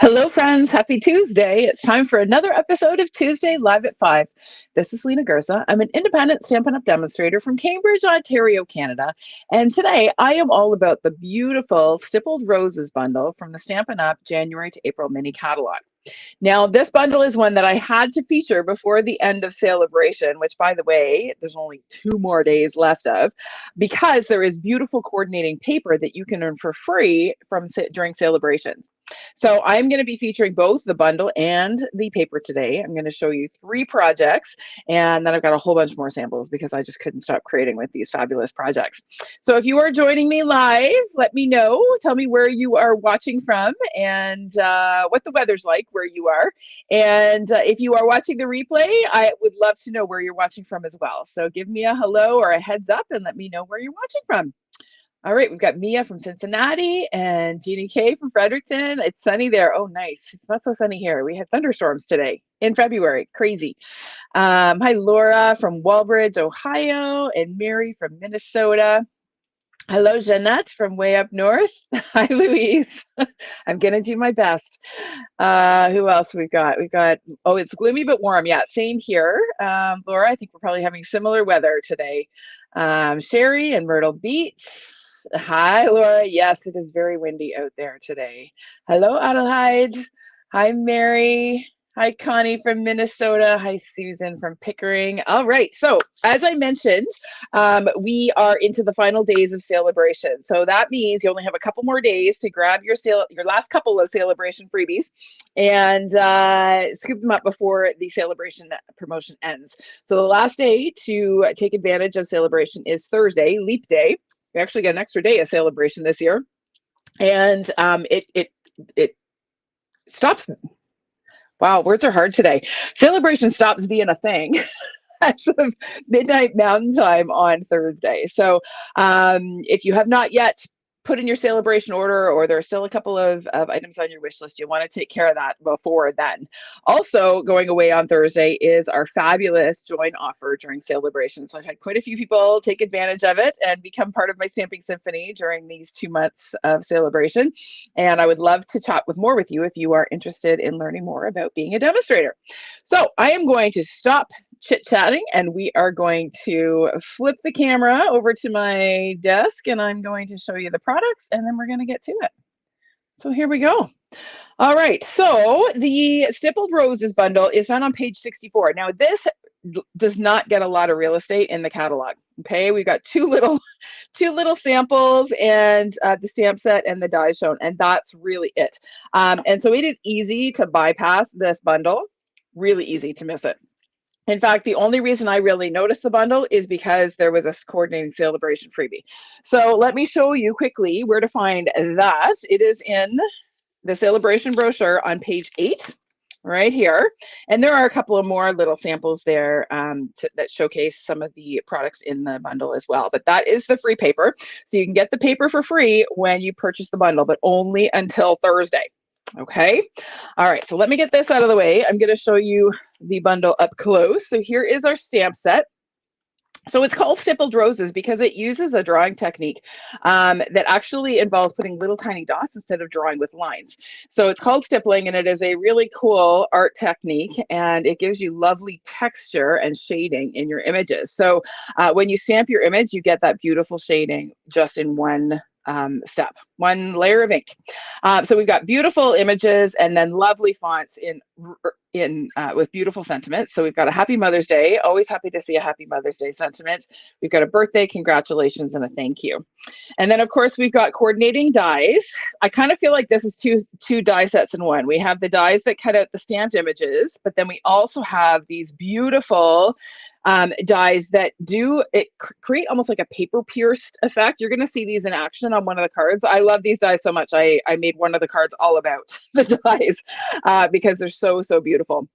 Hello, friends. Happy Tuesday. It's time for another episode of Tuesday Live at 5. This is Lena Gerza. I'm an independent Stampin' Up! Demonstrator from Cambridge, Ontario, Canada. And today I am all about the beautiful Stippled Roses bundle from the Stampin' Up! January to April Mini Catalogue. Now, this bundle is one that I had to feature before the end of Celebration, which, by the way, there's only 2 more days left of, because there is beautiful coordinating paper that you can earn for free from during Celebration. So I'm going to be featuring both the bundle and the paper today. I'm going to show you 3 projects, and then I've got a whole bunch more samples because I just couldn't stop creating with these fabulous projects. So if you are joining me live, let me know. Tell me where you are watching from and what the weather's like where you are. And if you are watching the replay, I would love to know where you're watching from as well. So give me a hello or a heads up and let me know where you're watching from. All right, we've got Mia from Cincinnati and Jeannie K from Fredericton. It's sunny there. Oh, nice. It's not so sunny here. We had thunderstorms today in February. Crazy. Hi, Laura from Walbridge, Ohio, and Mary from Minnesota. Hello, Jeanette from way up north. Hi, Louise. I'm going to do my best. Who else we've got? Oh, it's gloomy but warm. Yeah, same here. Laura, I think we're probably having similar weather today. Sherry and Myrtle Beach. Hi, Laura. Yes, it is very windy out there today. Hello, Adelheid. Hi, Mary. Hi, Connie from Minnesota. Hi, Susan from Pickering. All right. So, as I mentioned, we are into the final days of Celebration. So that means you only have a couple more days to grab your last couple of Celebration freebies and scoop them up before the Celebration promotion ends. So the last day to take advantage of Celebration is Thursday, Leap Day. We actually get an extra day of Celebration this year, and it stops. Wow, words are hard today. Celebration stops being a thing as of midnight Mountain Time on Thursday. So if you have not yet put in your Celebration order, or there are still a couple of items on your wish list, you want to take care of that before then. Also going away on Thursday is our fabulous join offer during Celebration. So I've had quite a few people take advantage of it and become part of my Stamping Symphony during these 2 months of Celebration. And I would love to chat more with you if you are interested in learning more about being a demonstrator. So I am going to stop chit-chatting and we are going to flip the camera over to my desk and I'm going to show you the products and then we're going to get to it. So here we go. All right, so the Stippled Roses bundle is found on page 64. Now this does not get a lot of real estate in the catalog. Okay, we've got two little samples and the stamp set and the dies shown, and that's really it. And so it is easy to bypass this bundle, really easy to miss it. In fact, the only reason I really noticed the bundle is because there was a coordinating Celebration freebie. So let me show you quickly where to find that. It is in the Celebration brochure on page 8, right here. And there are a couple of more little samples there that showcase some of the products in the bundle as well. But that is the free paper. So you can get the paper for free when you purchase the bundle, but only until Thursday. Okay. All right. So let me get this out of the way. I'm going to show you the bundle up close. So here is our stamp set. So it's called Stippled Roses because it uses a drawing technique that actually involves putting little tiny dots instead of drawing with lines. So it's called stippling, and it is a really cool art technique, and it gives you lovely texture and shading in your images. So when you stamp your image, you get that beautiful shading just in one step, one layer of ink. So we've got beautiful images and then lovely fonts with beautiful sentiments. So we've got a Happy Mother's Day. Always happy to see a Happy Mother's Day sentiment. We've got a birthday, congratulations, and a thank you. And then of course we've got coordinating dies. I kind of feel like this is two die sets in one. We have the dies that cut out the stamped images, but then we also have these beautiful dies that create almost like a paper pierced effect. You're going to see these in action on one of the cards. I love these dies so much. I made one of the cards all about the dies because they're so beautiful.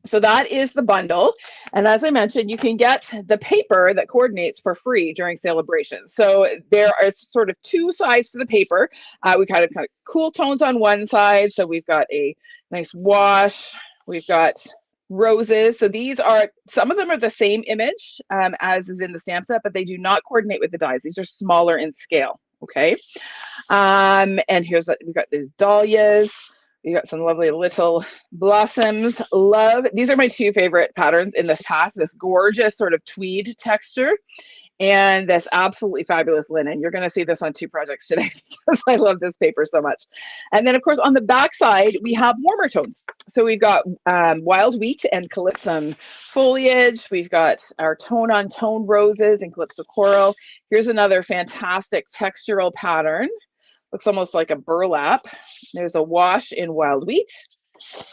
So that is the bundle. And as I mentioned, you can get the paper that coordinates for free during Celebration. So there are sort of 2 sides to the paper. We've got kind of cool tones on one side. So we've got a nice wash. We've got roses. So these are, some of them are the same image as is in the stamp set, but they do not coordinate with the dies. These are smaller in scale. Okay. And we've got these dahlias. You got some lovely little blossoms. Love. These are my two favorite patterns in this pack, this gorgeous sort of tweed texture and this absolutely fabulous linen. You're going to see this on two projects today because I love this paper so much. And then, of course, on the back side, we have warmer tones. So we've got wild wheat and calypso foliage. We've got our tone-on-tone roses and calypso coral. Here's another fantastic textural pattern. Looks almost like a burlap. There's a wash in wild wheat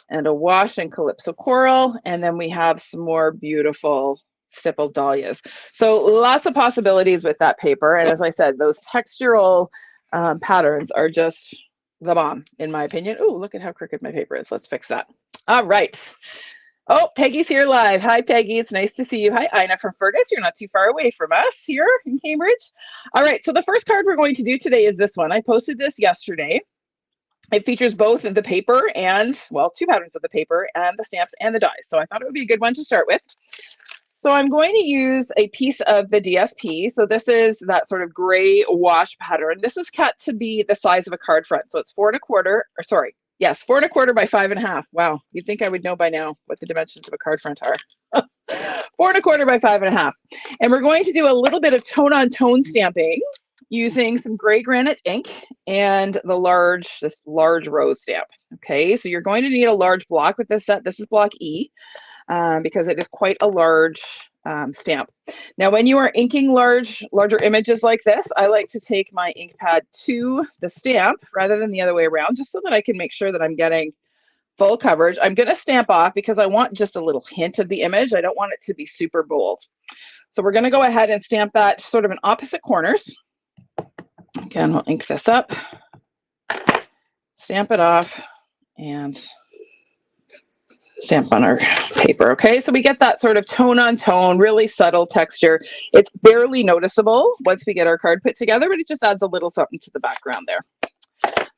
and a wash in calypso coral. And then we have some more beautiful stippled dahlias. So lots of possibilities with that paper. And as I said, those textural patterns are just the bomb, in my opinion. Oh, look at how crooked my paper is. Let's fix that. All right. Oh, Peggy's here live. Hi, Peggy. It's nice to see you. Hi, Ina from Fergus. You're not too far away from us here in Cambridge. All right. So the first card we're going to do today is this one. I posted this yesterday. It features both the paper and, well, two patterns of the paper and the stamps and the dies. So I thought it would be a good one to start with. So I'm going to use a piece of the DSP. So this is that sort of gray wash pattern. This is cut to be the size of a card front. So it's 4¼ or sorry, yes, 4¼ by 5½. Wow, you'd think I would know by now what the dimensions of a card front are. 4¼ by 5½. And we're going to do a little bit of tone-on-tone stamping using some gray granite ink and this large rose stamp. Okay, so you're going to need a large block with this set. This is block E. Because it is quite a large stamp. Now, when you are inking larger images like this, I like to take my ink pad to the stamp rather than the other way around, just so that I can make sure that I'm getting full coverage. I'm going to stamp off because I want just a little hint of the image. I don't want it to be super bold. So we're going to go ahead and stamp that sort of in opposite corners. Again, we'll ink this up, stamp it off, and stamp on our paper. Okay, so we get that sort of tone-on-tone, really subtle texture. It's barely noticeable once we get our card put together, but it just adds a little something to the background there.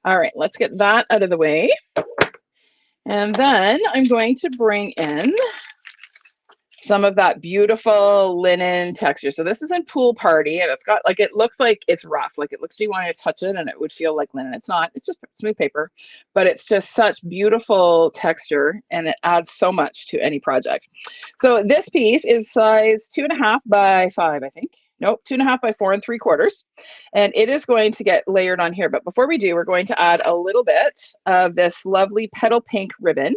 All right, let's get that out of the way. And then I'm going to bring in some of that beautiful linen texture. So this is in Pool Party, and it's got like, it looks like it's rough. Like it looks, you want to touch it and it would feel like linen. It's not, it's just smooth paper, but it's just such beautiful texture and it adds so much to any project. So this piece is size 2½ by 5, I think. Nope, 2½ by 4¾ and it is going to get layered on here. But before we do, we're going to add a little bit of this lovely Petal Pink ribbon.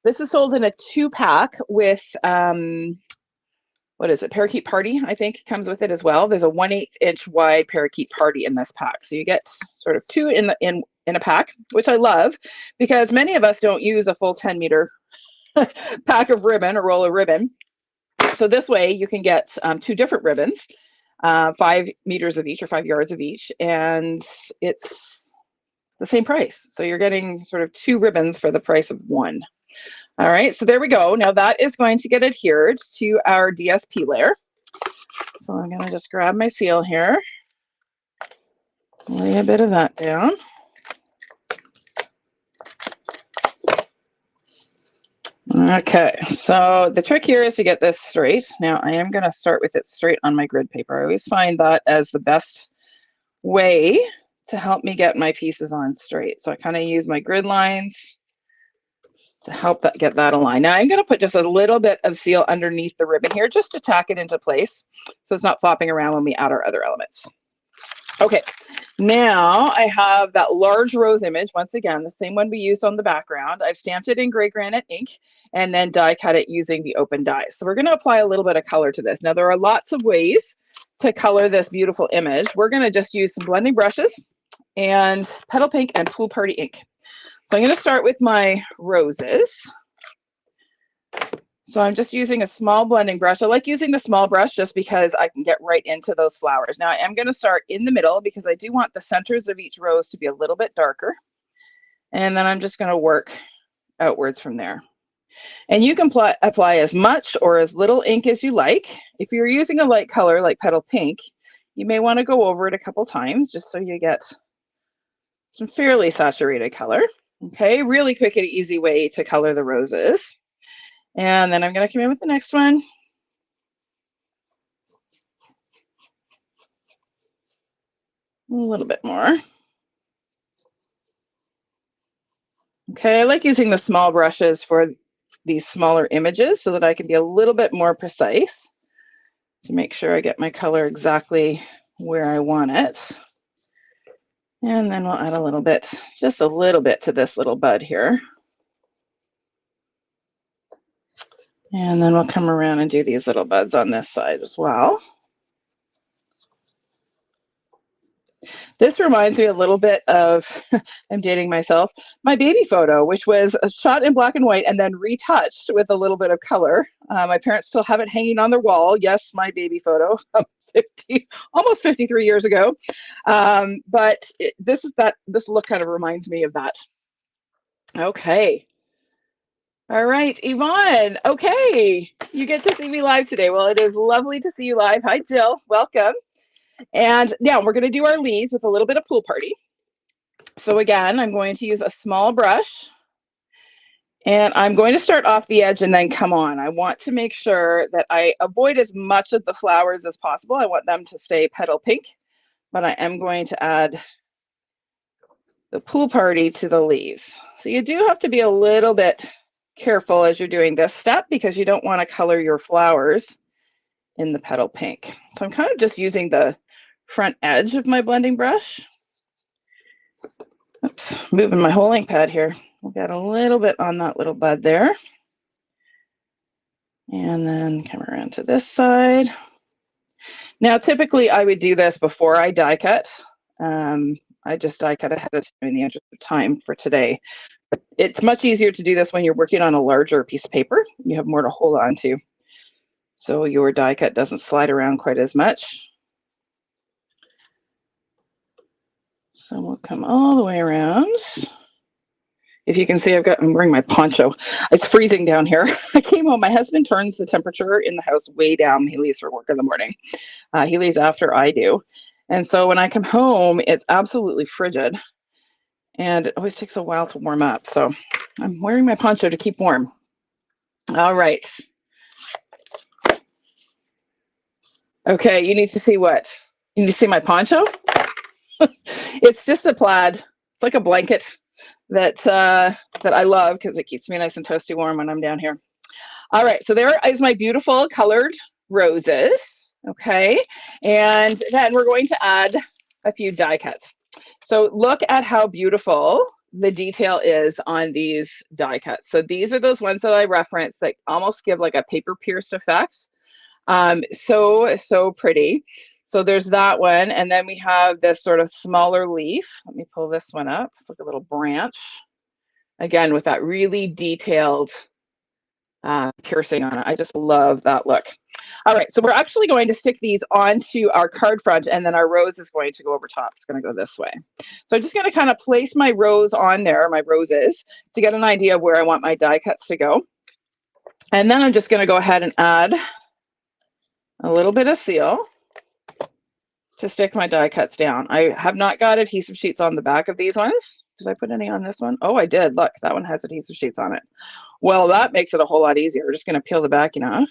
This is sold in a 2-pack with, what is it, Parakeet Party, I think, comes with it as well. There's a 1/8 inch wide Parakeet Party in this pack. So you get sort of 2 in a pack, which I love because many of us don't use a full 10-meter pack of ribbon or roll of ribbon. So this way you can get 2 different ribbons, 5 meters of each or 5 yards of each, and it's the same price. So you're getting sort of 2 ribbons for the price of 1. All right, so there we go. Now that is going to get adhered to our DSP layer. So I'm going to just grab my seal here, lay a bit of that down. Okay, so the trick here is to get this straight. Now I am going to start with it straight on my grid paper. I always find that as the best way to help me get my pieces on straight. So I kind of use my grid lines to help get that aligned. Now I'm going to put just a little bit of seal underneath the ribbon here just to tack it into place so it's not flopping around when we add our other elements. Okay, now I have that large rose image, once again, the same one we used on the background. I've stamped it in gray granite ink and then die cut it using the open dies. So we're going to apply a little bit of color to this. Now there are lots of ways to color this beautiful image. We're going to just use some blending brushes and Petal Pink and Pool Party ink. So I'm going to start with my roses. So I'm just using a small blending brush. I like using the small brush just because I can get right into those flowers. Now I am going to start in the middle because I do want the centers of each rose to be a little bit darker. And then I'm just going to work outwards from there. And you can apply as much or as little ink as you like. If you're using a light color like Petal Pink, you may want to go over it a couple times just so you get some fairly saturated color. Okay, really quick and easy way to color the roses. And then I'm going to come in with the next one. A little bit more. Okay, I like using the small brushes for these smaller images so that I can be a little bit more precise to make sure I get my color exactly where I want it. And then we'll add a little bit, just a little bit to this little bud here. And then we'll come around and do these little buds on this side as well. This reminds me a little bit of, I'm dating myself, my baby photo, which was shot in black and white and then retouched with a little bit of color. My parents still have it hanging on their wall. Yes, my baby photo, 50, almost 53 years ago. But this look kind of reminds me of that. Okay. All right, Yvonne. Okay, you get to see me live today. Well, it is lovely to see you live. Hi, Jill. Welcome. And now we're going to do our leaves with a little bit of pool party. So again, I'm going to use a small brush and I'm going to start off the edge and then come on. I want to make sure that I avoid as much of the flowers as possible. I want them to stay petal pink, but I am going to add the pool party to the leaves. So you do have to be a little bit careful as you're doing this step because you don't want to color your flowers in the petal pink. So I'm kind of just using the front edge of my blending brush. Oops, moving my whole ink pad here. We'll get a little bit on that little bud there. And then come around to this side. Now, typically I would do this before I die cut. I just die cut ahead of time in the interest of time for today. But it's much easier to do this when you're working on a larger piece of paper. You have more to hold on to. So your die cut doesn't slide around quite as much. So we'll come all the way around. If you can see, I'm wearing my poncho. It's freezing down here. I came home. My husband turns the temperature in the house way down. He leaves for work in the morning. He leaves after I do. And so when I come home, it's absolutely frigid. And it always takes a while to warm up. So I'm wearing my poncho to keep warm. All right. Okay, you need to see what? You need to see my poncho? It's just a plaid. It's like a blanket that I love because it keeps me nice and toasty warm when I'm down here. All right, so there is my beautiful colored roses. Okay, and then we're going to add a few die cuts. So look at how beautiful the detail is on these die cuts. So these are those ones that I referenced that almost give like a paper pierced effect. So pretty. So there's that one, and then we have this sort of smaller leaf. Let me pull this one up. It's like a little branch. Again, with that really detailed piercing on it. I just love that look. All right, so we're actually going to stick these onto our card front, and then our rose is going to go over top. It's going to go this way. So I'm just going to kind of place my rose on there, my roses, to get an idea of where I want my die cuts to go. And then I'm just going to go ahead and add a little bit of seal to stick my die cuts down. I have not got adhesive sheets on the back of these ones. Did I put any on this one? Oh, I did. Look, that one has adhesive sheets on it. Well, that makes it a whole lot easier. We're just going to peel the backing off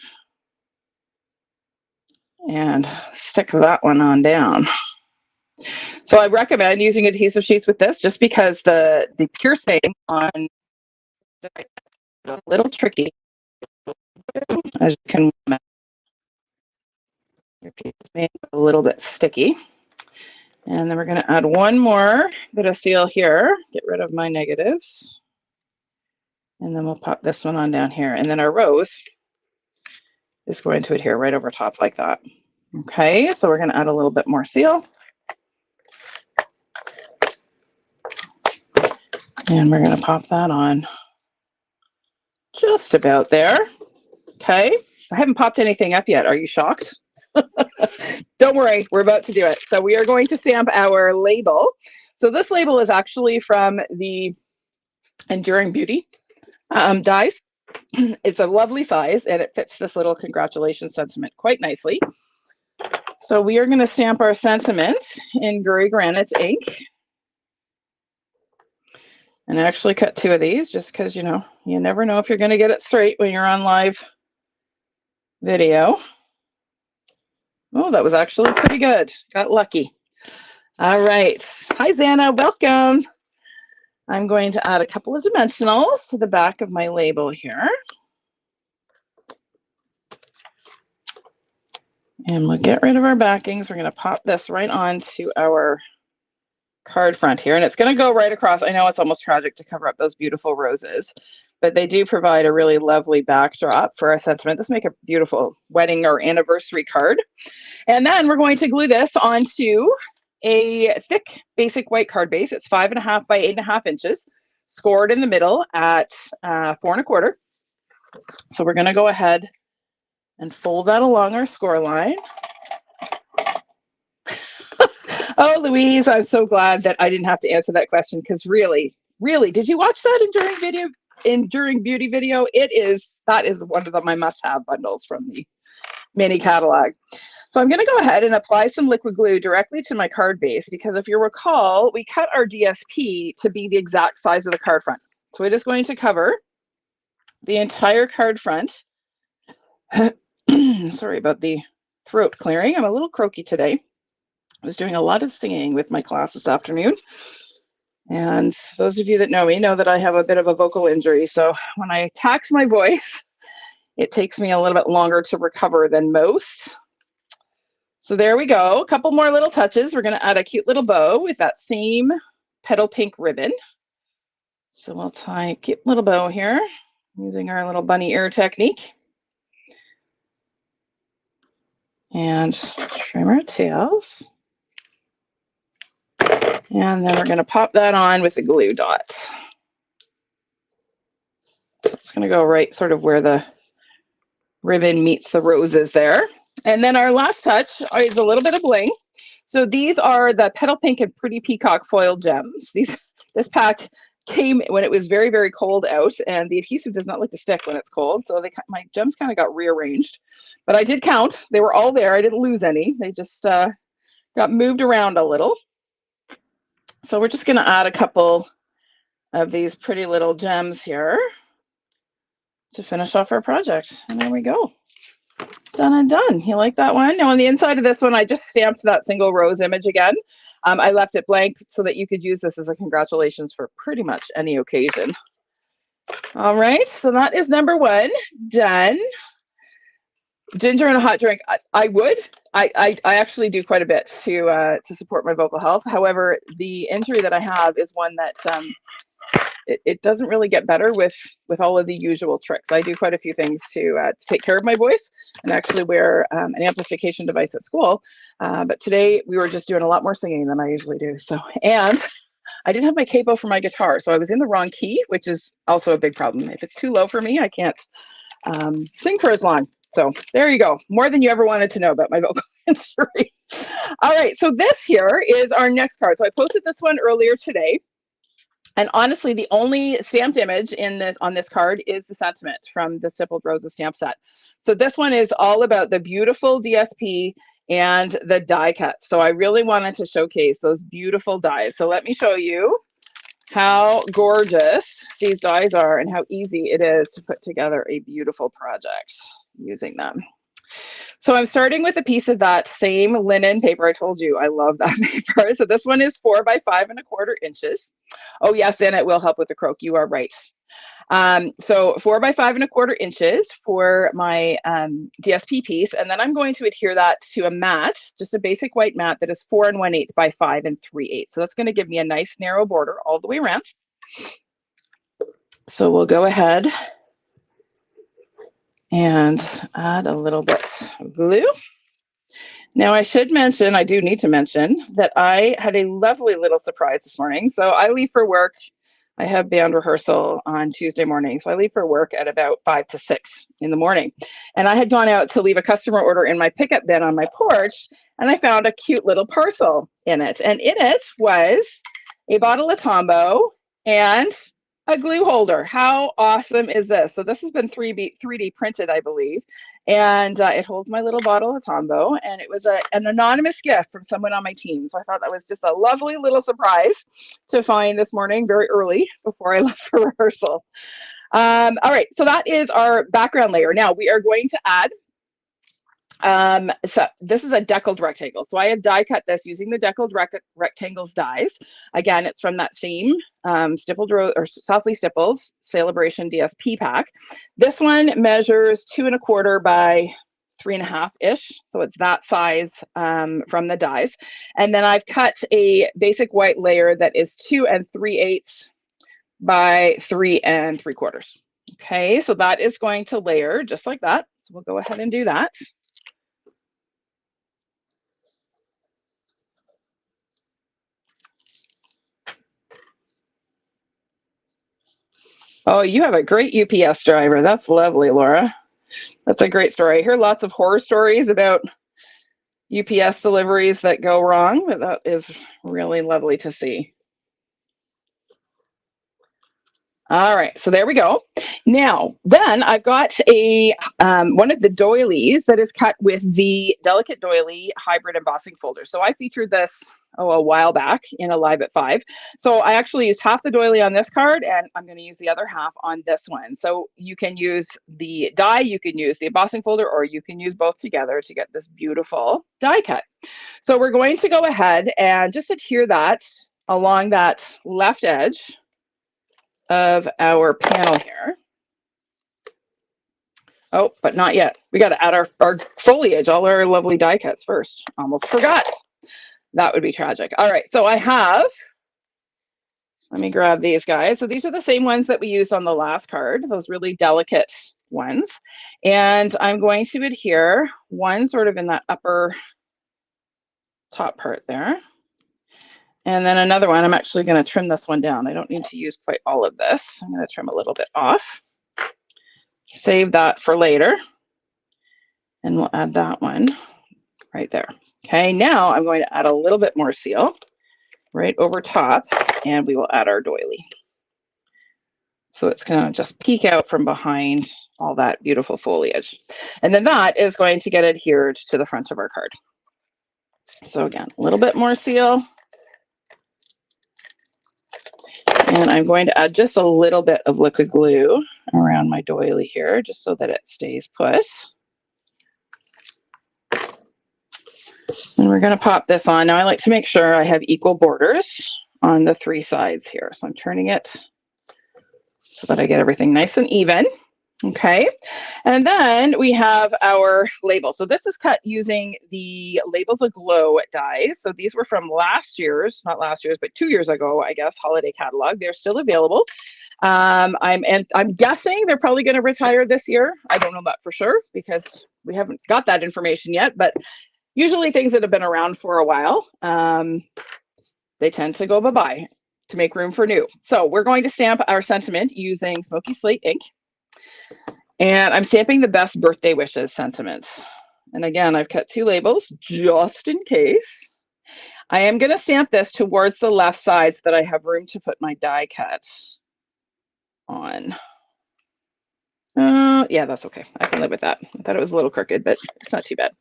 and stick that one on down. So I recommend using adhesive sheets with this just because the piercing on is a little tricky. As you can imagine, your piece is made a little bit sticky. And then we're going to add one more bit of seal here. Get rid of my negatives. And then we'll pop this one on down here. And then our rose is going to adhere right over top like that. Okay, so we're going to add a little bit more seal. And we're going to pop that on just about there. Okay, I haven't popped anything up yet. Are you shocked? Don't worry, we're about to do it. So we are going to stamp our label. So this label is actually from the Enduring Beauty dies. It's a lovely size and it fits this little congratulations sentiment quite nicely. So we are going to stamp our sentiment in Guri Granite ink. And I actually cut two of these just because, you know, you never know if you're going to get it straight when you're on live video. Oh, that was actually pretty good. Got lucky. All right. Hi, Zana. Welcome. I'm going to add a couple of dimensionals to the back of my label here. And we'll get rid of our backings. We're going to pop this right onto our card front here, and it's going to go right across. I know it's almost tragic to cover up those beautiful roses, but they do provide a really lovely backdrop for our sentiment. This make a beautiful wedding or anniversary card. And then we're going to glue this onto a thick basic white card base. It's 5.5 by 8.5 inches, scored in the middle at 4.25. So we're going to go ahead and fold that along our score line. Oh, Louise, I'm so glad that I didn't have to answer that question, because really, did you watch that during beauty video? That is one of my must-have bundles from the mini catalog. So I'm going to go ahead and apply some liquid glue directly to my card base, because if you recall, we cut our DSP to be the exact size of the card front. So it is going to cover the entire card front. Sorry about the throat clearing. I'm a little croaky today. I was doing a lot of singing with my class this afternoon. And those of you that know me know that I have a bit of a vocal injury. So when I tax my voice, it takes me a little bit longer to recover than most. So there we go. A couple more little touches. We're going to add a cute little bow with that same Petal Pink ribbon. So we'll tie a cute little bow here using our little bunny ear technique. And trim our tails. And then we're going to pop that on with the glue dot. It's going to go right sort of where the ribbon meets the roses there. And then our last touch is a little bit of bling. So these are the Petal Pink and Pretty Peacock foil gems. This pack came when it was very, very cold out, and the adhesive does not like to stick when it's cold. So my gems kind of got rearranged. But I did count. They were all there. I didn't lose any. They just got moved around a little. So we're just going to add a couple of these pretty little gems here to finish off our project. And there we go. Done and done. You like that one? Now on the inside of this one, I just stamped that single rose image again. I left it blank so that you could use this as a congratulations for pretty much any occasion. All right, so that is number one done. Ginger and a hot drink. I actually do quite a bit to support my vocal health. However, the injury that I have is one that it doesn't really get better with all of the usual tricks. I do quite a few things to take care of my voice, and actually wear an amplification device at school. But today we were just doing a lot more singing than I usually do. So, and I didn't have my capo for my guitar, so I was in the wrong key, which is also a big problem. If it's too low for me, I can't sing for as long. So there you go. More than you ever wanted to know about my vocal injury. All right, so this here is our next card. So I posted this one earlier today. And honestly, the only stamped image on this card is the sentiment from the Stippled Roses stamp set. So this one is all about the beautiful DSP and the die cut. So I really wanted to showcase those beautiful dies. So let me show you how gorgeous these dies are and how easy it is to put together a beautiful project using them. So I'm starting with a piece of that same linen paper. I told you I love that paper. So this one is 4 by 5.25 inches. Oh yes, and it will help with the croak. You are right. So 4 by 5.25 inches for my DSP piece, and then I'm going to adhere that to a mat, just a basic white mat that is 4 1/8 by 5 3/8. So that's going to give me a nice narrow border all the way around. So we'll go ahead and add a little bit of glue. Now I should mention, I do need to mention, that I had a lovely little surprise this morning. So I leave for work. I have band rehearsal on Tuesday morning. So I leave for work at about 5 to 6 in the morning. And I had gone out to leave a customer order in my pickup bin on my porch, and I found a cute little parcel in it. And in it was a bottle of Tombow and a glue holder. How awesome is this? So this has been 3D printed, I believe. And it holds my little bottle of Tombow, and it was an anonymous gift from someone on my team. So I thought that was just a lovely little surprise to find this morning, very early before I left for rehearsal. All right, so that is our background layer. Now we are going to add So this is a deckled rectangle. So I have die cut this using the deckled rectangles dies. Again, it's from that same Stippled Rose or Softly Stippled Celebration DSP pack. This one measures 2¼ by 3½ ish. So it's that size from the dies. And then I've cut a basic white layer that is 2 3/8 by 3 3/4. Okay, so that is going to layer just like that. So we'll go ahead and do that. Oh, you have a great UPS driver. That's lovely, Laura. That's a great story. I hear lots of horror stories about UPS deliveries that go wrong, but that is really lovely to see. All right, so there we go. Now, then I've got a one of the doilies that is cut with the Delicate Doily Hybrid Embossing Folder. So I featured this a while back in a Live at 5. So I actually used half the doily on this card, and I'm going to use the other half on this one. So you can use the die, you can use the embossing folder, or you can use both together to get this beautiful die cut. So we're going to go ahead and just adhere that along that left edge of our panel here. Oh, but not yet. We got to add our foliage, all our lovely die cuts first. Almost forgot. That would be tragic. All right, so I have, let me grab these guys. So these are the same ones that we used on the last card, those really delicate ones. And I'm going to adhere one sort of in that upper top part there. And then another one, I'm actually going to trim this one down. I don't need to use quite all of this. I'm going to trim a little bit off. Save that for later. And we'll add that one right there. Okay, now I'm going to add a little bit more seal right over top, and we will add our doily. So it's going to just peek out from behind all that beautiful foliage. And then that is going to get adhered to the front of our card. So again, a little bit more seal. And I'm going to add just a little bit of liquid glue around my doily here, just so that it stays put. And we're going to pop this on. Now I like to make sure I have equal borders on the 3 sides here. So I'm turning it so that I get everything nice and even. Okay, and then we have our label. So this is cut using the Labels Aglow dies. So these were from last year's, not last year's, but 2 years ago, I guess, holiday catalog. They're still available. I'm guessing they're probably going to retire this year. I don't know that for sure because we haven't got that information yet, but usually things that have been around for a while, they tend to go bye-bye to make room for new. So we're going to stamp our sentiment using Smoky Slate ink. And I'm stamping the best birthday wishes sentiments. And again, I've cut 2 labels just in case. I am going to stamp this towards the left side so that I have room to put my die cut on. Yeah, that's okay. I can live with that. I thought it was a little crooked, but it's not too bad.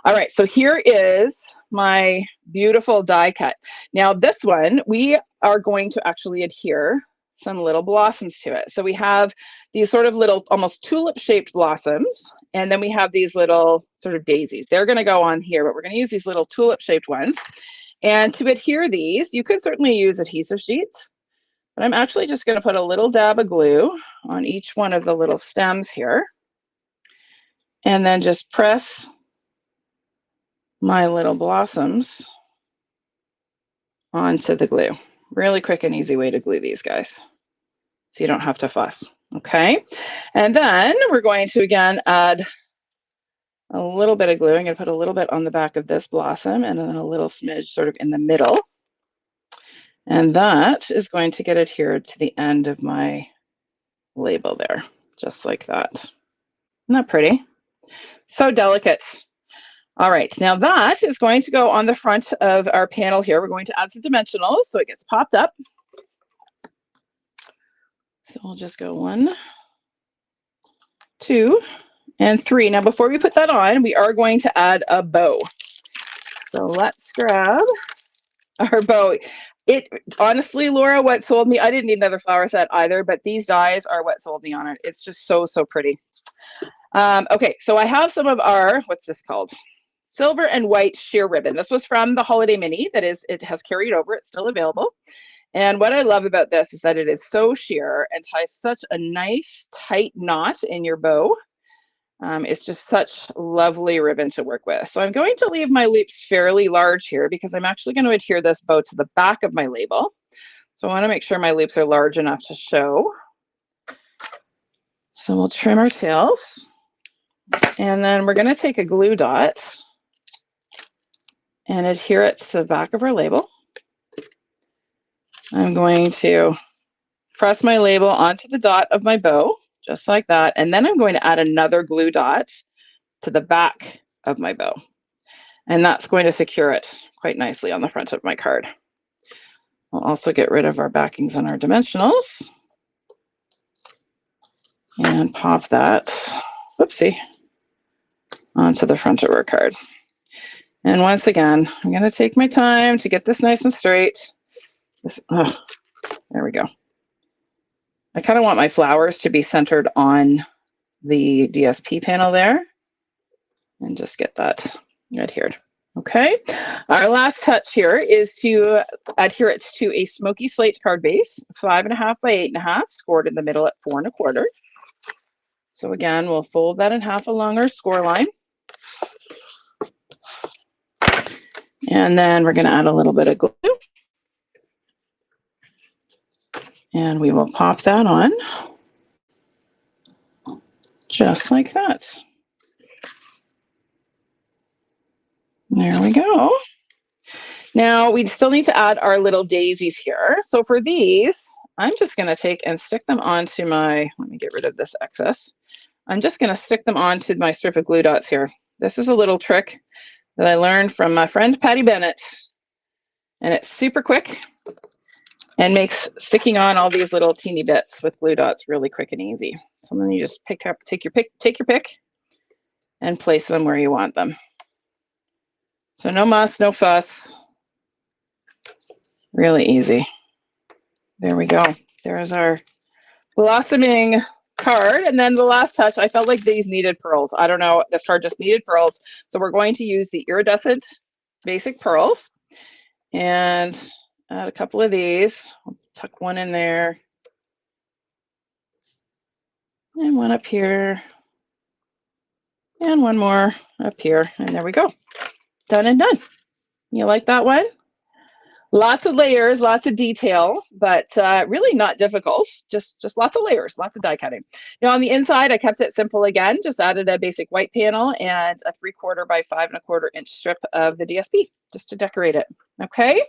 All right, so here is my beautiful die cut. Now this one, we are going to actually adhere some little blossoms to it. So we have these sort of little almost tulip shaped blossoms, and then we have these little sort of daisies. They're going to go on here, but we're going to use these little tulip shaped ones. And to adhere these, you could certainly use adhesive sheets, but I'm actually just going to put a little dab of glue on each one of the little stems here, and then just press my little blossoms onto the glue. Really quick and easy way to glue these guys, so you don't have to fuss. Okay, and then we're going to again add a little bit of glue. I'm going to put a little bit on the back of this blossom and then a little smidge sort of in the middle. And that is going to get adhered to the end of my label there, just like that. Isn't that pretty? So delicate. All right, now that is going to go on the front of our panel here. We're going to add some dimensionals so it gets popped up. So we'll just go 1, 2, and 3. Now before we put that on, we are going to add a bow. So let's grab our bow. It honestly, Laura, what sold me, I didn't need another flower set either, but these dies are what sold me on it. It's just so, so pretty. Okay, so I have some of our, what's this called? Silver and white sheer ribbon. This was from the holiday mini. That is, it has carried over. It's still available. And what I love about this is that it is so sheer and ties such a nice tight knot in your bow. It's just such lovely ribbon to work with. So I'm going to leave my loops fairly large here because I'm actually going to adhere this bow to the back of my label. So I want to make sure my loops are large enough to show. So we'll trim our tails. And then we're going to take a glue dot and adhere it to the back of our label. I'm going to press my label onto the dot of my bow, just like that. And then I'm going to add another glue dot to the back of my bow. And that's going to secure it quite nicely on the front of my card. We'll also get rid of our backings and our dimensionals. And pop that, whoopsie, onto the front of our card. And once again, I'm going to take my time to get this nice and straight. There we go. I kind of want my flowers to be centered on the DSP panel there. And just get that adhered. Okay. Our last touch here is to adhere it to a Smoky Slate card base, 5.5 by 8.5, scored in the middle at 4 1/4. So again, we'll fold that in half along our score line. And then we're going to add a little bit of glue. And we will pop that on, just like that. There we go. Now we still need to add our little daisies here. So for these, I'm just going to take and stick them onto my, let me get rid of this excess. I'm just going to stick them onto my strip of glue dots here. This is a little trick that I learned from my friend Patty Bennett. And it's super quick and makes sticking on all these little teeny bits with glue dots really quick and easy. So then you just take your pick and place them where you want them. So no muss, no fuss. Really easy. There we go. There's our blossoming card. And then the last touch, I felt like these needed pearls. I don't know, this card just needed pearls. So we're going to use the iridescent basic pearls and add a couple of these. I'll tuck one in there and one up here and one more up here. And there we go. Done and done. You like that one? Lots of layers, lots of detail, but really not difficult. Just lots of layers, lots of die cutting. Now on the inside, I kept it simple again. Just added a basic white panel and a 3/4 by 5 1/4 inch strip of the DSP just to decorate it. Okay.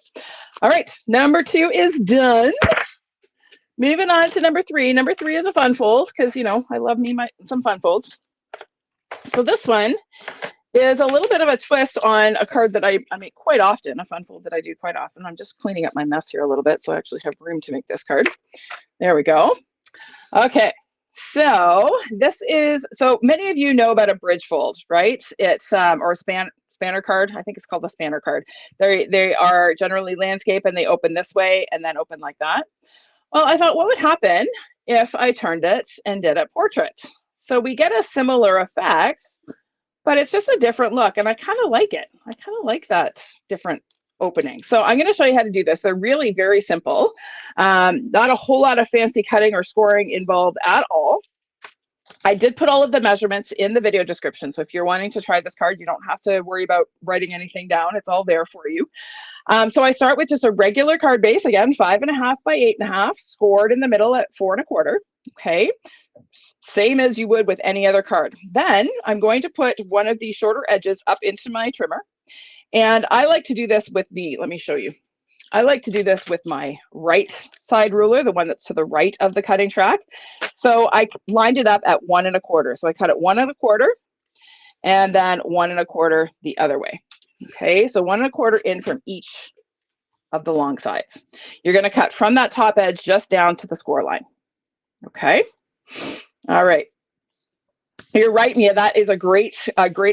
All right. Number 2 is done. Moving on to number 3. Number 3 is a fun fold because, you know, I love me some fun folds. So this one is a little bit of a twist on a card that I make quite often, a fun fold that I do quite often. I'm just cleaning up my mess here a little bit, so I actually have room to make this card. There we go. Okay, so this is, so many of you know about a bridge fold, right? It's, or a spanner card. I think it's called the spanner card. They are generally landscape and they open this way and then open like that. Well, I thought, what would happen if I turned it and did a portrait? So we get a similar effect, but it's just a different look, and I kind of like it. I kind of like that different opening. So I'm going to show you how to do this. They're really very simple. Not a whole lot of fancy cutting or scoring involved at all. I did put all of the measurements in the video description. So if you're wanting to try this card, you don't have to worry about writing anything down. It's all there for you. So I start with just a regular card base, again, 5.5 by 8.5, scored in the middle at 4 1/4. Okay. Same as you would with any other card. Then I'm going to put one of the shorter edges up into my trimmer. And I like to do this with the, let me show you. I like to do this with my right side ruler, the one that's to the right of the cutting track. So I lined it up at 1 1/4. So I cut it 1 1/4 and then 1 1/4 the other way. Okay, so 1 1/4 in from each of the long sides. You're going to cut from that top edge just down to the score line. Okay. All right. You're right, Mia. That is a great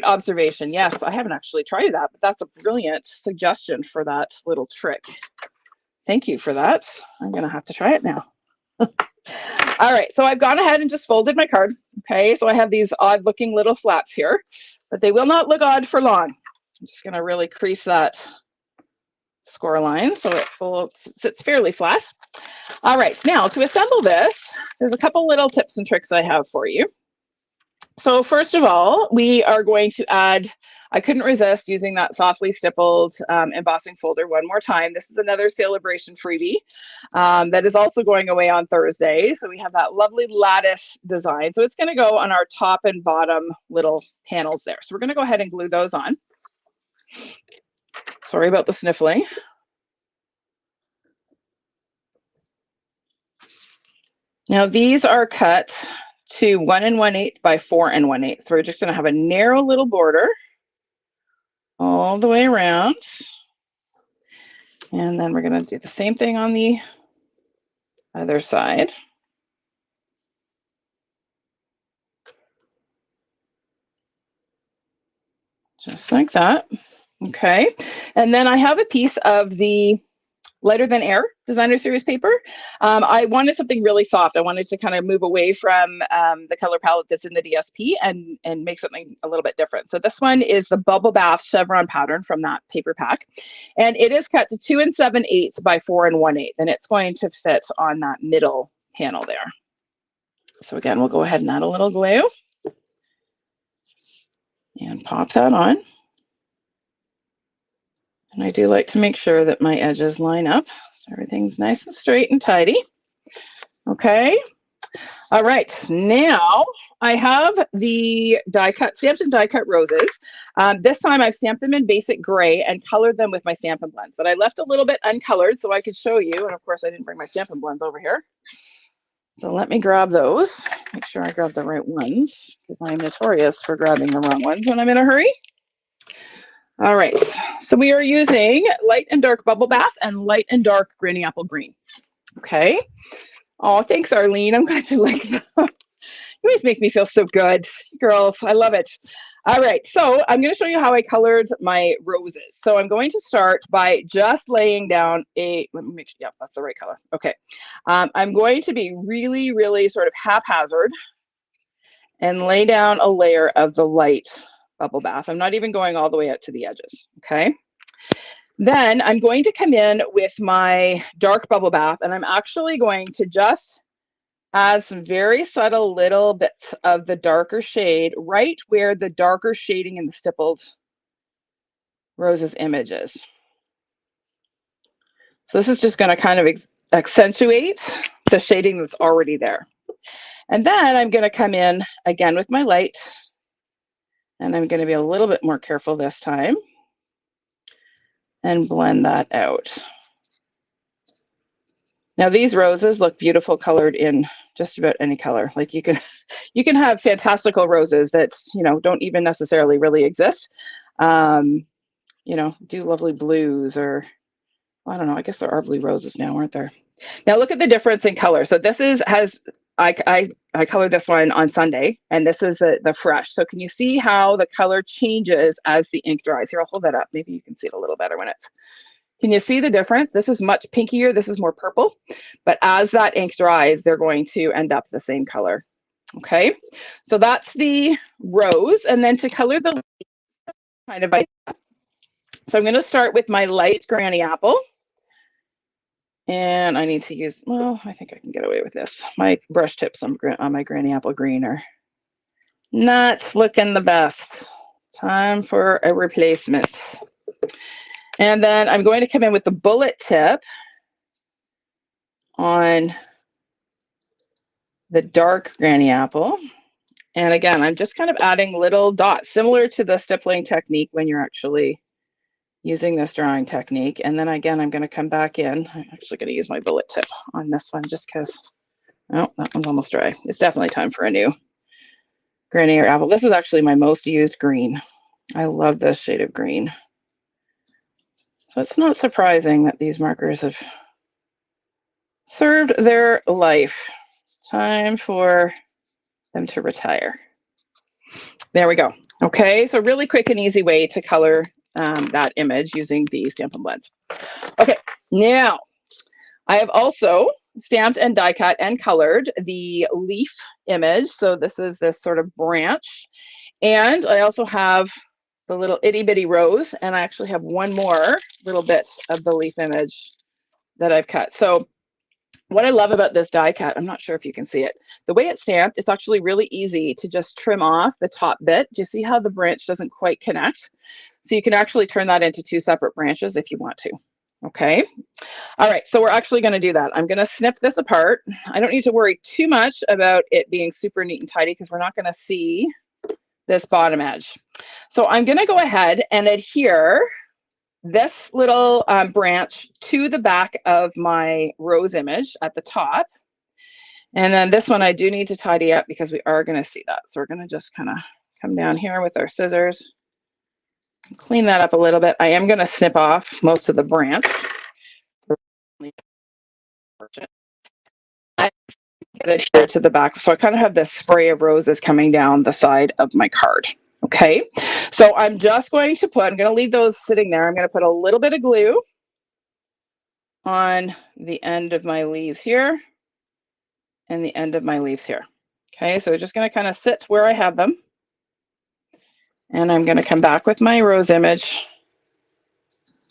observation. Yes, I haven't actually tried that, but that's a brilliant suggestion for that little trick. Thank you for that. I'm going to have to try it now. All right. So I've gone ahead and just folded my card Okay, so I have these odd looking little flats here, but they will not look odd for long. I'm just going to really crease that score line so it sits fairly flat. All right, now to assemble this, there's a couple little tips and tricks I have for you. So first of all, we are going to add, I couldn't resist using that softly stippled embossing folder one more time. This is another Celebration freebie that is also going away on Thursday. So we have that lovely lattice design. So it's going to go on our top and bottom little panels there. So we're going to go ahead and glue those on. Sorry about the sniffling. Now these are cut to 1 1/8 by 4 1/8. So we're just going to have a narrow little border all the way around. And then we're going to do the same thing on the other side. Just like that. Okay. And then I have a piece of the Lighter Than Air Designer Series paper. I wanted something really soft. I wanted to kind of move away from the color palette that's in the DSP and make something a little bit different. So this one is the Bubble Bath chevron pattern from that paper pack. And it is cut to 2 7/8 by 4 1/8. And it's going to fit on that middle panel there. So again, we'll go ahead and add a little glue and pop that on. And I do like to make sure that my edges line up so everything's nice and straight and tidy. Okay. All right. Now I have the Stampin' die cut roses. This time I've stamped them in basic gray and colored them with my Stampin' blends, but I left a little bit uncolored so I could show you. And of course I didn't bring my Stampin' blends over here. So let me grab those. Make sure I grab the right ones because I'm notorious for grabbing the wrong ones when I'm in a hurry. All right, so we are using light and dark Bubble Bath and light and dark Granny Apple Green. Okay. Oh, thanks, Arlene. I'm glad you like that. You always make me feel so good. Girls, I love it. All right, so I'm going to show you how I colored my roses. So I'm going to start by just laying down let me make sure, yeah, that's the right color. Okay. I'm going to be really, really sort of haphazard and lay down a layer of the light Bubble Bath. I'm not even going all the way out to the edges, okay? Then I'm going to come in with my dark Bubble Bath, and I'm actually going to just add some very subtle little bits of the darker shade right where the darker shading in the Stippled Roses image is. So this is just going to kind of accentuate the shading that's already there. And then I'm going to come in again with my light, and I'm going to be a little bit more careful this time and blend that out. Now these roses look beautiful colored in just about any color. Like you can have fantastical roses that, you know, don't even necessarily really exist. You know, do lovely blues, or I don't know, I guess there are blue roses now, aren't there? Now look at the difference in color. So this I colored this one on Sunday, and this is the fresh. So can you see how the color changes as the ink dries? Here, I'll hold that up. Maybe you can see it a little better when can you see the difference? This is much pinkier. This is more purple. But as that ink dries, they're going to end up the same color. Okay, so that's the rose. And then to color the kind of so I'm going to start with my light Granny Apple. And I need to use, well, I think I can get away with this. My brush tips on my Granny Apple Green are not looking the best. Time for a replacement. And then I'm going to come in with the bullet tip on the dark Granny Apple. And again, I'm just kind of adding little dots, similar to the stippling technique when you're actually using this drawing technique. And then again, I'm going to come back in. I'm actually going to use my bullet tip on this one just because, oh, that one's almost dry. It's definitely time for a new Granny Apple. This is actually my most used green. I love this shade of green. So it's not surprising that these markers have served their life. Time for them to retire. There we go. Okay, so really quick and easy way to color that image using the Stampin' blends. Okay, now I have also stamped and die cut and colored the leaf image. So this is this sort of branch. And I also have the little itty bitty rose, and I actually have one more little bit of the leaf image that I've cut. So what I love about this die cut, I'm not sure if you can see it, the way it's stamped, it's actually really easy to just trim off the top bit. Do you see how the branch doesn't quite connect? So you can actually turn that into two separate branches if you want to. Okay. All right. So we're actually going to do that. I'm going to snip this apart. I don't need to worry too much about it being super neat and tidy because we're not going to see this bottom edge. So I'm going to go ahead and adhere this little branch to the back of my rose image at the top. And then this one I do need to tidy up because we are going to see that. So we're going to just kind of come down here with our scissors, clean that up a little bit. I am going to snip off most of the branch. I get it here to the back. So I kind of have this spray of roses coming down the side of my card. Okay, so I'm just going to put, I'm going to leave those sitting there. I'm going to put a little bit of glue on the end of my leaves here and the end of my leaves here. Okay, so we're just going to kind of sit where I have them. And I'm going to come back with my rose image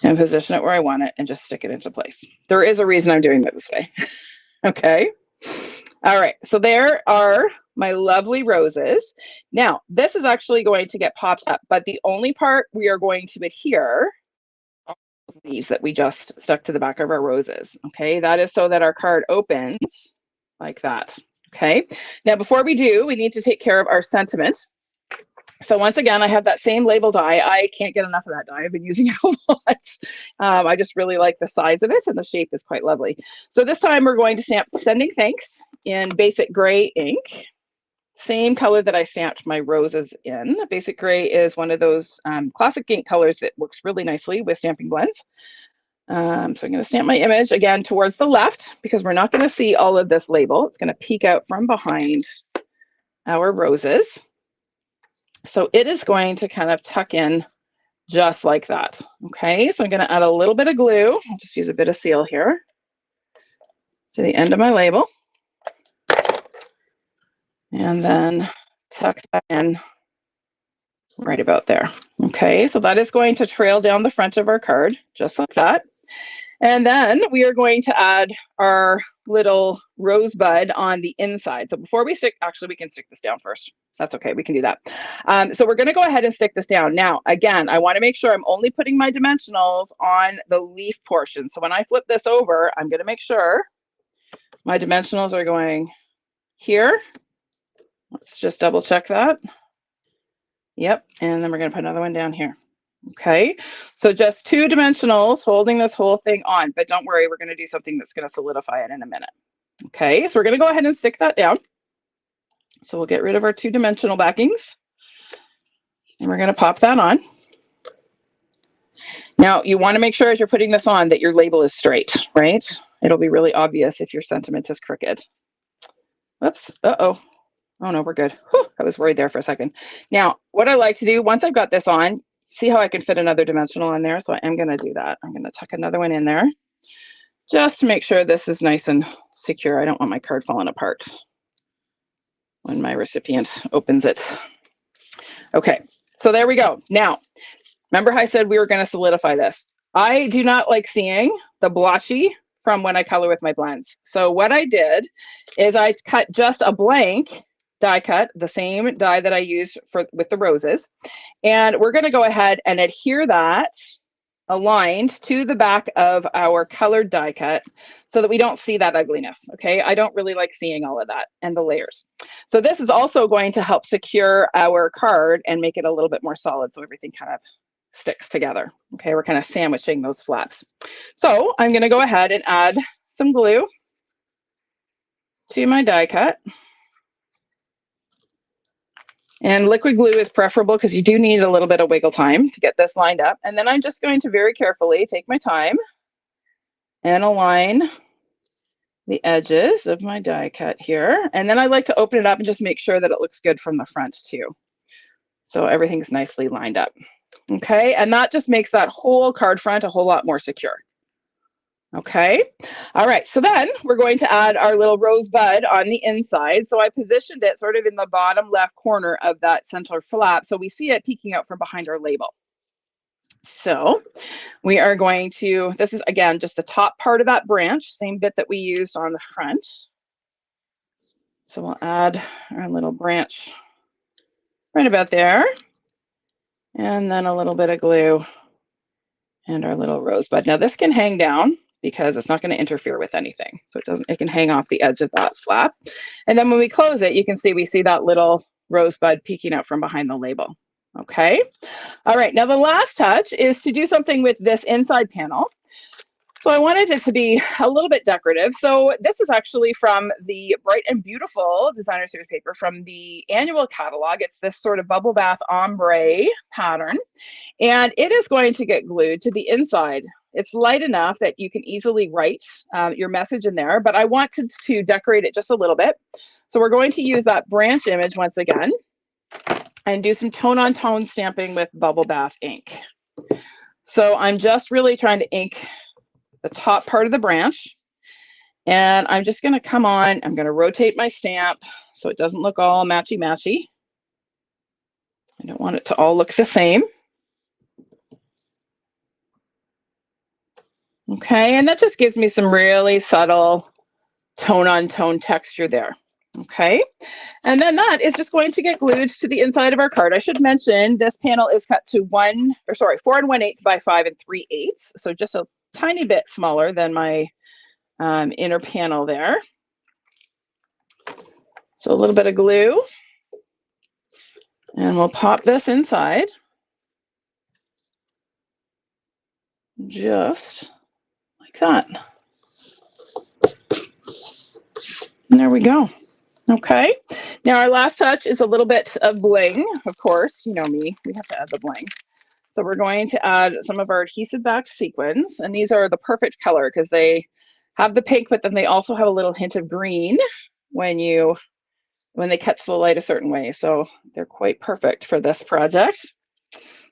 and position it where I want it and just stick it into place. There is a reason I'm doing it this way. Okay. All right, so there are my lovely roses. Now, this is actually going to get popped up, but the only part we are going to adhere are the leaves that we just stuck to the back of our roses. Okay, that is so that our card opens like that. Okay, now before we do, we need to take care of our sentiment. So once again, I have that same label die. I can't get enough of that die. I've been using it a lot. I just really like the size of it, and the shape is quite lovely. So this time we're going to stamp Sending Thanks in Basic Gray ink. Same color that I stamped my roses in. Basic Gray is one of those classic ink colors that works really nicely with stamping blends. So I'm going to stamp my image again towards the left because we're not going to see all of this label. It's going to peek out from behind our roses. So it is going to kind of tuck in just like that. Okay, so I'm going to add a little bit of glue. I'll just use a bit of seal here to the end of my label. And then tuck that in right about there. Okay, so that is going to trail down the front of our card, just like that. And then we are going to add our little rosebud on the inside. So before we stick, actually we can stick this down first. That's okay, we can do that. So we're gonna go ahead and stick this down. Now, again, I wanna make sure I'm only putting my dimensionals on the leaf portion. So when I flip this over, I'm gonna make sure my dimensionals are going here. Let's just double check that. Yep, and then we're gonna put another one down here. Okay, so just two dimensionals holding this whole thing on, but don't worry, we're going to do something that's going to solidify it in a minute. Okay, so we're going to go ahead and stick that down. So we'll get rid of our two dimensional backings and we're going to pop that on. Now you want to make sure as you're putting this on that your label is straight, right? It'll be really obvious if your sentiment is crooked. Whoops, uh-oh. Oh no, we're good. Whew, I was worried there for a second. Now, what I like to do, once I've got this on, see how I can fit another dimensional in there? So I am going to do that. I'm going to tuck another one in there just to make sure this is nice and secure. I don't want my card falling apart when my recipient opens it. Okay, so there we go. Now, remember how I said we were going to solidify this? I do not like seeing the blotchy from when I color with my blends. So what I did is I cut just a blank die cut, the same die that I used with the roses. And we're going to go ahead and adhere that aligned to the back of our colored die cut so that we don't see that ugliness. Okay, I don't really like seeing all of that and the layers. So this is also going to help secure our card and make it a little bit more solid so everything kind of sticks together. Okay, we're kind of sandwiching those flaps. So I'm going to go ahead and add some glue to my die cut. And liquid glue is preferable because you do need a little bit of wiggle time to get this lined up. And then I'm just going to very carefully take my time and align the edges of my die cut here. And then I like to open it up and just make sure that it looks good from the front too. So everything's nicely lined up. Okay, and that just makes that whole card front a whole lot more secure. Okay. All right. So then we're going to add our little rosebud on the inside. So I positioned it sort of in the bottom left corner of that center flap, so we see it peeking out from behind our label. So we are going to, this is again, just the top part of that branch, same bit that we used on the front. So we'll add our little branch right about there, and then a little bit of glue and our little rosebud. Now this can hang down because it's not going to interfere with anything. So it can hang off the edge of that flap. And then when we close it, you can see we see that little rosebud peeking out from behind the label. Okay. All right. Now the last touch is to do something with this inside panel. So I wanted it to be a little bit decorative. So this is actually from the Bright and Beautiful Designer Series paper from the annual catalog. It's this sort of bubble bath ombre pattern, and it is going to get glued to the inside. It's light enough that you can easily write your message in there, but I wanted to decorate it just a little bit. So we're going to use that branch image once again and do some tone-on-tone stamping with bubble bath ink. So I'm just really trying to ink the top part of the branch, and I'm just going to come on, I'm going to rotate my stamp so it doesn't look all matchy-matchy. I don't want it to all look the same. Okay, and that just gives me some really subtle tone-on-tone texture there. Okay, and then that is just going to get glued to the inside of our card. I should mention this panel is cut to 4 1/8 by 5 3/8, so just a tiny bit smaller than my inner panel there. So a little bit of glue, and we'll pop this inside just like that. And there we go. Okay, now our last touch is a little bit of bling. Of course, you know me, we have to add the bling. So we're going to add some of our adhesive backed sequins, and these are the perfect color because they have the pink, but then they also have a little hint of green when they catch the light a certain way. So they're quite perfect for this project.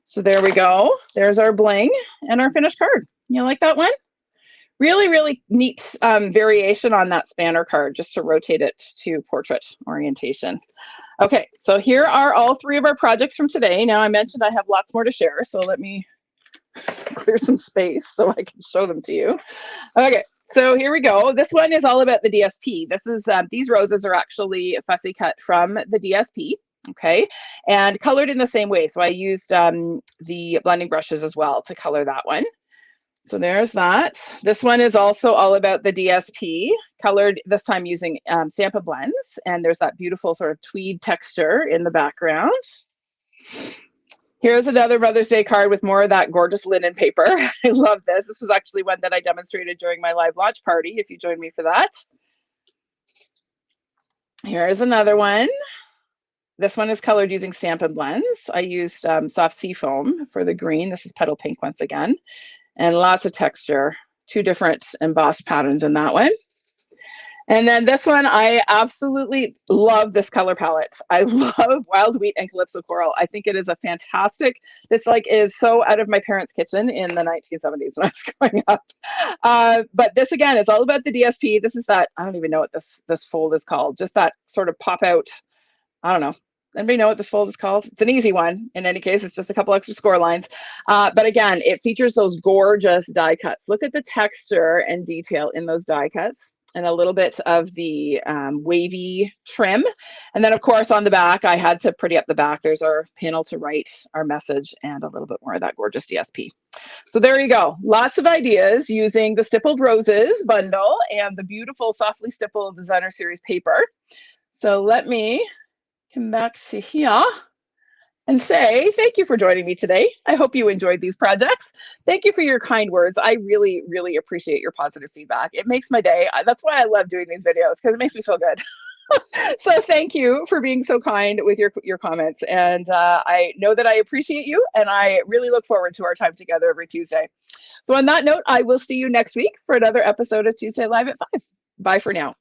So there we go. There's our bling and our finished card. You like that one? Really, really neat variation on that spanner card, just to rotate it to portrait orientation. Okay, so here are all 3 of our projects from today. Now I mentioned I have lots more to share, so let me clear some space so I can show them to you. Okay, so here we go. This one is all about the DSP. This is these roses are actually fussy cut from the DSP. Okay, and colored in the same way. So I used the blending brushes as well to color that one. So there's that. This one is also all about the DSP, colored this time using Stampin' blends, and there's that beautiful sort of tweed texture in the background. Here's another Mother's Day card with more of that gorgeous linen paper. I love this. This was actually one that I demonstrated during my live launch party, if you joined me for that. Here's another one. This one is colored using Stampin' blends. I used soft sea foam for the green. This is Petal Pink once again. And lots of texture, 2 different embossed patterns in that one. And then this one, I absolutely love this color palette. I love Wild Wheat and Calypso Coral. I think it is a fantastic, this like is so out of my parents' kitchen in the 1970s when I was growing up. But this again, is all about the DSP. This is that, I don't even know what this fold is called, just that sort of pop out, I don't know. Anybody know what this fold is called? It's an easy one. In any case, it's just a couple extra score lines. But again, it features those gorgeous die cuts. Look at the texture and detail in those die cuts, and a little bit of the wavy trim. And then of course on the back, I had to pretty up the back. There's our panel to write our message and a little bit more of that gorgeous DSP. So there you go. Lots of ideas using the Stippled Roses bundle and the beautiful Softly Stippled Designer Series paper. So let me come back to here and say thank you for joining me today. I hope you enjoyed these projects. Thank you for your kind words. I really, really appreciate your positive feedback. It makes my day. That's why I love doing these videos, because it makes me feel good. So thank you for being so kind with your comments. And I know that I appreciate you, and I really look forward to our time together every Tuesday. So on that note, I will see you next week for another episode of Tuesday Live at 5. Bye for now.